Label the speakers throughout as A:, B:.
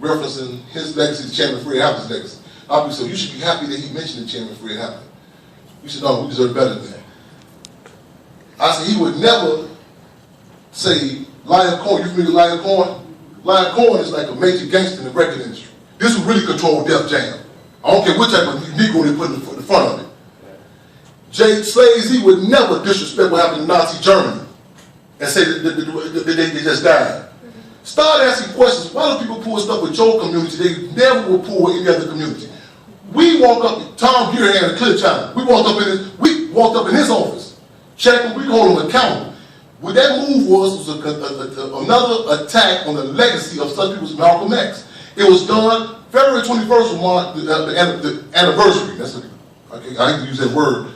A: referencing his legacy to Chairman Fred Hampton's legacy. I'll be so you should be happy that he mentioned Chairman Fred Hampton. You should know we deserve better than that. I said he would never say Lion Corn. You familiar with Lion Corn? Lion Corn is like a major gangster in the record industry. This would really control Def Jam. I don't care what type of Negro they put in the front of it. Jay Slays, he would never disrespect what happened in Nazi Germany and say that they just died. Start asking questions. Why do people pull stuff with your community? They never will pull with any other community. We walk up, Tom Gearhand and Clear China, we walked up in his office, checked him, we hold him accountable. What that move was another attack on the legacy of such people as Malcolm X. It was done February 21st marked the anniversary, I hate to use that word,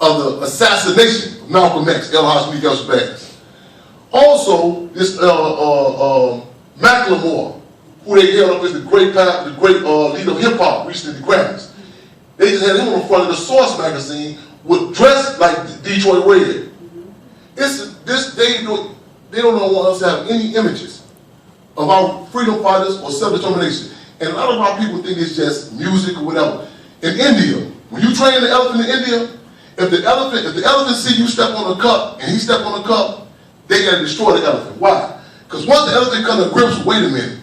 A: of the assassination of Malcolm X, El Hashmi Shabazz. Also, this Macklemore, who they held up as the great leader of hip hop, recently the Grammys. They just had him on the front of the Source magazine with dressed like Detroit Red. They don't want us to have any images of our freedom fighters or self-determination. And a lot of our people think it's just music or whatever. In India, when you train the elephant in India, if the elephant see you step on a cup and he step on a cup, they gotta destroy the elephant. Why? Because once the elephant comes to grips, wait a minute,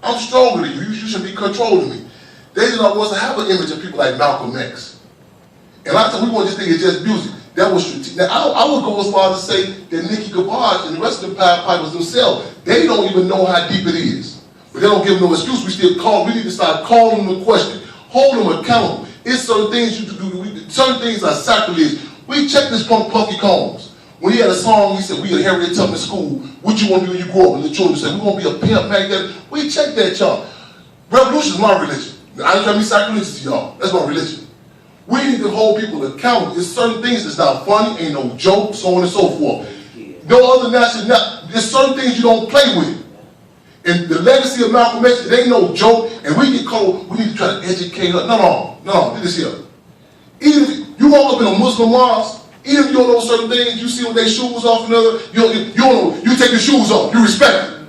A: I'm stronger than you. You shouldn't be controlling me. They do not want to have an image of people like Malcolm X. And a lot of times we want to just think it's just music. That was strategic. Now I would go as far as to say that Nikki Gabage and the rest of the Pied Pipers themselves, they don't even know how deep it is. But they don't give them no excuse. We still call. We need to start calling them a question, hold them accountable. It's certain things you do. Certain things are sacrilege. We checked this punk Puffy Combs. When he had a song, he said, we at Harriet Tubman School, what you want to do when you grow up? And the children said, we want to be a pimp, magnet. We checked that, y'all. Revolution is my religion. I ain't trying to be sacrilegious to y'all. That's my religion. We need to hold people accountable. There's certain things that's not funny, ain't no joke, so on and so forth. No other national, there's certain things you don't play with. And the legacy of Malcolm X, it ain't no joke, and we get called, we need to try to educate her. No, do this here. Even if you walk up in a Muslim mosque, even if you don't know certain things, you see when they shoes off another, you don't know, you take your shoes off, you respect it.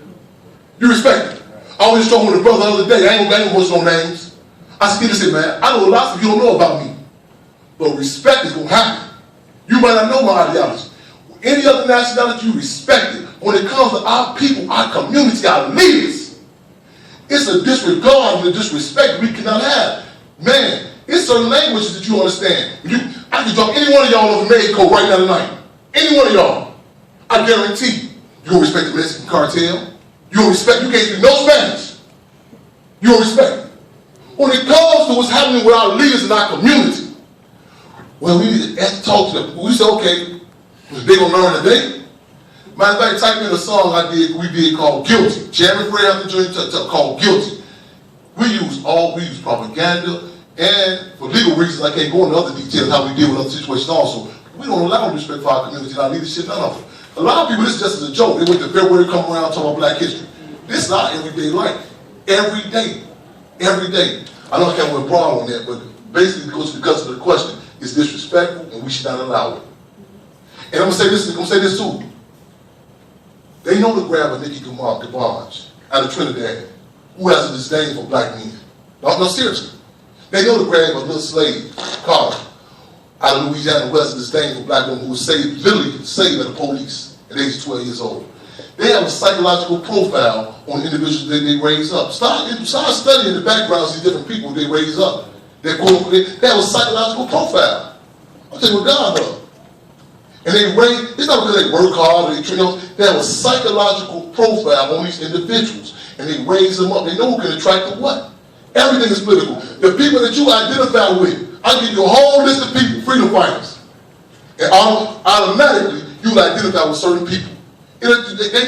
A: You respect it. I was just talking with a brother the other day, I ain't gonna post no names. I said, listen man, I know lots of you don't know about me, but respect is gonna happen. You might not know my ideology. Any other nationality, you respect it. When it comes to our people, our community, our leaders, it's a disregard and a disrespect we cannot have. Man, it's certain languages that you understand. I can drop any one of y'all over Mexico right now tonight. Any one of y'all. I guarantee you don't respect the Mexican cartel. You don't respect, you can't speak no Spanish. You don't respect it. When it comes to what's happening with our leaders in our community, well, we need to talk to them. We say, okay, they gonna learn today. Matter of fact, type in a song we did called Guilty. Chairman Fred Hampton Jr. called Guilty. We use propaganda, and for legal reasons, I can't go into other details how we deal with other situations also. We don't allow respect for our community and our leadership, none of it. A lot of people, this is just as a joke. They wait till February to come around talking about Black history. This is our everyday life. Every day. Every day. I know I can't went broad on that, but basically because of the question, it's disrespectful and we should not allow it. And I'm gonna say this too. They know to grab a Nikki Gabage out of Trinidad, who has a disdain for Black men. No, seriously. They know to grab a little slave, Carter, out of Louisiana, who has a disdain for Black women who was literally saved by the police at age 12 years old. They have a psychological profile on individuals that they raise up. Start studying the backgrounds of these different people they raise up. They have a psychological profile. I'll tell you what God does. And it's not because they work hard or they train them. They have a psychological profile on these individuals. And they raise them up. They know who can attract them what. Everything is political. The people that you identify with, I'll give you a whole list of people, freedom fighters. And automatically, you'll identify with certain people. They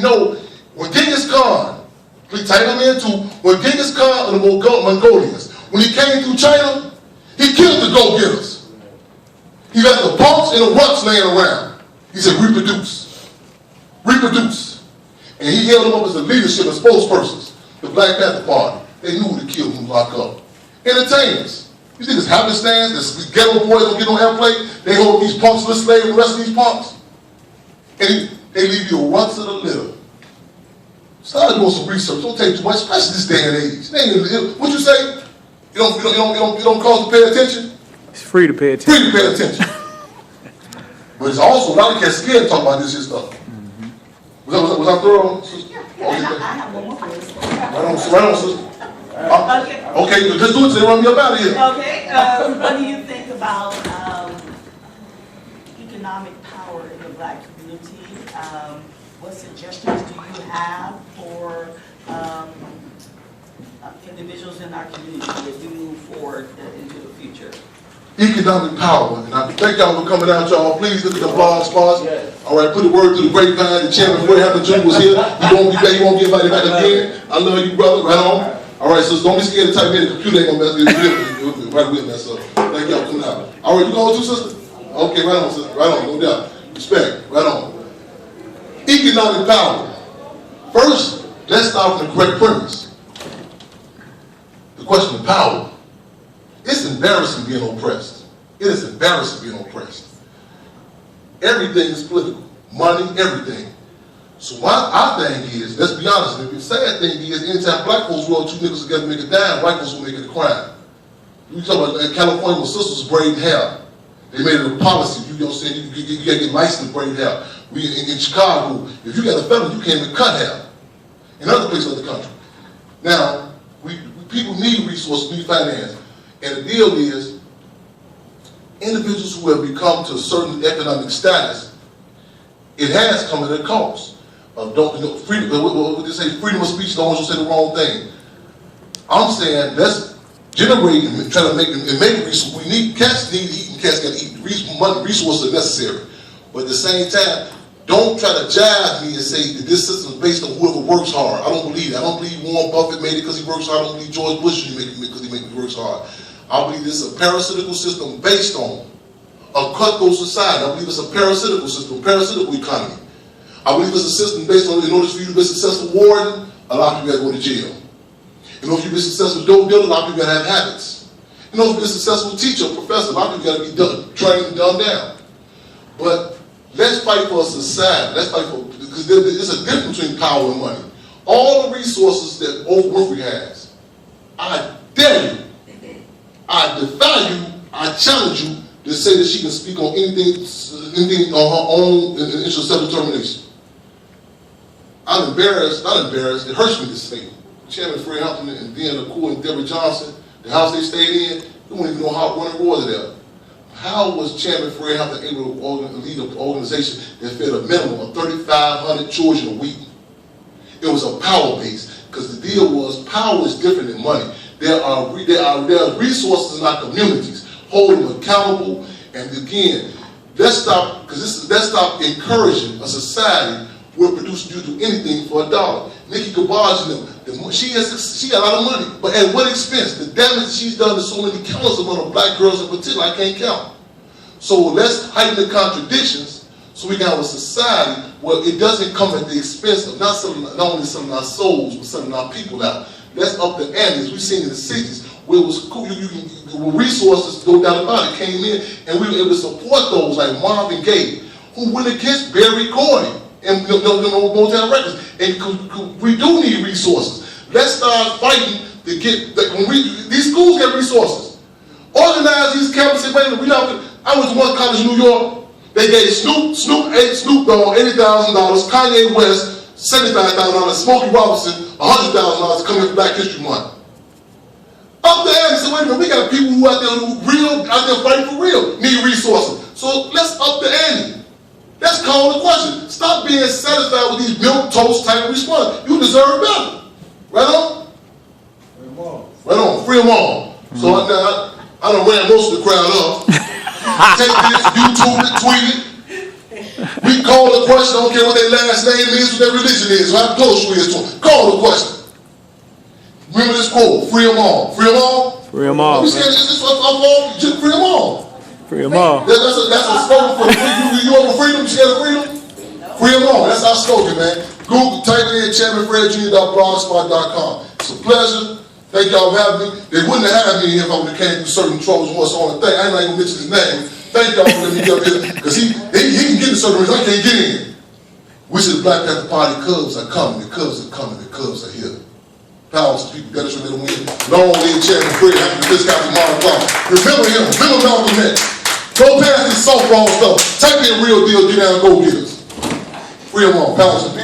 A: know when Genghis Khan, we type them into, when Genghis Khan and the Mongolians, when he came through China, he killed the go-getters. He left the bumps and the ruts laying around. He said, reproduce. Reproduce. And he held them up as the leadership and spokespersons. The Black Panther Party. They knew who to kill, who to lock up. Entertainers. You think this happenstance, this ghetto boys don't get no airplay? They hold these punks, let's slave the rest of these punks. And they leave you a runt to the litter. Start doing some research. Don't take too much, especially this day and age. What you say? You don't cause to pay attention?
B: It's free to pay attention.
A: Free to pay attention. But it's also, a lot of cats scared to talk about this shit stuff. Was I thorough?
C: Yeah, I have one more for you.
A: Right on, sister.
C: Okay.
A: Okay, just do it till they run me up out of here.
C: Okay, what do you think about economic power in the Black community? What suggestions do you have for individuals in our community as we move forward into the future?
A: Economic power, and I thank y'all for coming out, y'all. Please look at the blog spots. All right, put the word to the grapevine. The chairman, Fred Hampton Jr. was here. He won't be back. He won't get invited back again. I love you, brother. Right on. All right, so don't be scared to type in. The computer ain't gonna mess with you. Right with mess up. Thank y'all for coming out. All right, you going too, sister? Okay, right on, sister. Right on, no doubt. Respect. Right on. Economic power. First, let's start with the correct premise. The question of power. It's embarrassing being oppressed. It is embarrassing being oppressed. Everything is political. Money, everything. So our thing is, let's be honest, the sad thing is, anytime black folks roll two niggas together to make a dime, white folks will make it a crime. We talk about in California when sisters braid hair. They made it a policy, you know what I'm saying, you gotta get licensed to braid hair. In Chicago, if you got a felony, you can't even cut hair. In other places of the country. Now, people need resources, need finance. And the deal is, individuals who have become to a certain economic status, it has come at a cost. Freedom, what they say, freedom of speech, don't want you to say the wrong thing. I'm saying, let's generate and try to make resources. We need, cats need to eat and cats got to eat. Resources are necessary. But at the same time, don't try to jive me and say that this system is based on whoever works hard. I don't believe that. I don't believe Warren Buffett made it because he works hard. I don't believe George Bush made it because he works hard. I believe this is a parasitical system based on a cutthroat society. I believe it's a parasitical system, parasitical economy. I believe it's a system based on, in order for you to be a successful warden, a lot of people got to go to jail. In order for you to be a successful dope dealer, a lot of people got to have habits. In order to be a successful teacher, professor, a lot of people got to be trained and dumbed down. But let's fight for a society. Let's fight for, because there's a difference between power and money. All the resources that Oprah Winfrey has, I dare you, I defy you, I challenge you to say that she can speak on anything on her own in interest of self-determination. I'm embarrassed, not embarrassed, it hurts me to say. Chairman Fred Hampton and then the cool and Deborah Johnson, the house they stayed in, they wouldn't even know how running was there. How was Chairman Fred Hampton able to lead an organization that fed a minimum of 3,500 children a week? It was a power base, because the deal was power is different than money. There are resources in our communities. Hold them accountable, and again, let's stop encouraging a society where producers do anything for $1. Nikki Gabaj, she got a lot of money, but at what expense? The damage that she's done to so many countless amount of black girls in particular, I can't count. So let's heighten the contradictions so we can have a society where it doesn't come at the expense of not only selling our souls, but selling our people out. Let's up the ante, as we've seen in the 60s, where it was cool, when resources, no doubt about it, came in, and we were able to support those like Marvin Gaye, who went against Barry Gordy and Motown Records. And we do need resources. Let's start fighting to get, these schools get resources. Organize these campuses. I went to one college in New York. They gave Snoop Dogg $80,000, Kanye West $75,000, Smokey Robinson $100,000 to come in for Black History Month. Up there and say, wait a minute, we got people who out there fighting for real, need resources. So let's up the ante. Let's call the question. Stop being satisfied with these milk toast type of response. You deserve better. Right on? Free them all. Right on. Free them all. Mm-hmm. So I done ran most of the crowd up. Take this, YouTube it, tweet it. We call the question, I don't care what their last name is, what their religion is, or how close we is to them. Call the question. Remember this quote, free them all. Free them all?
B: Free them all.
A: Free them all.
B: Free them all.
A: That's a slogan for you want freedom, you scared of freedom? Free them all. That's our slogan, man. Google, type it in, chairmanfredjr.blogspot.com. It's a pleasure. Thank y'all for having me. They wouldn't have had me in here if I would have came through certain trolls and what's on the thing. I ain't like to mention his name. Thank y'all for letting me get up here, because he can get in certain rooms. I can't get in. Which is the Black Panther Party. Cubs are coming, the Cubs are coming, the Cubs are here. Power to people, Dennis Remedy win. Long live Chairman Fred, happy to this guy tomorrow o'clock. Remember him, remember Malcolm X. Go past this softball stuff. Take me a real deal, get down and go get us. Free them all, power to people.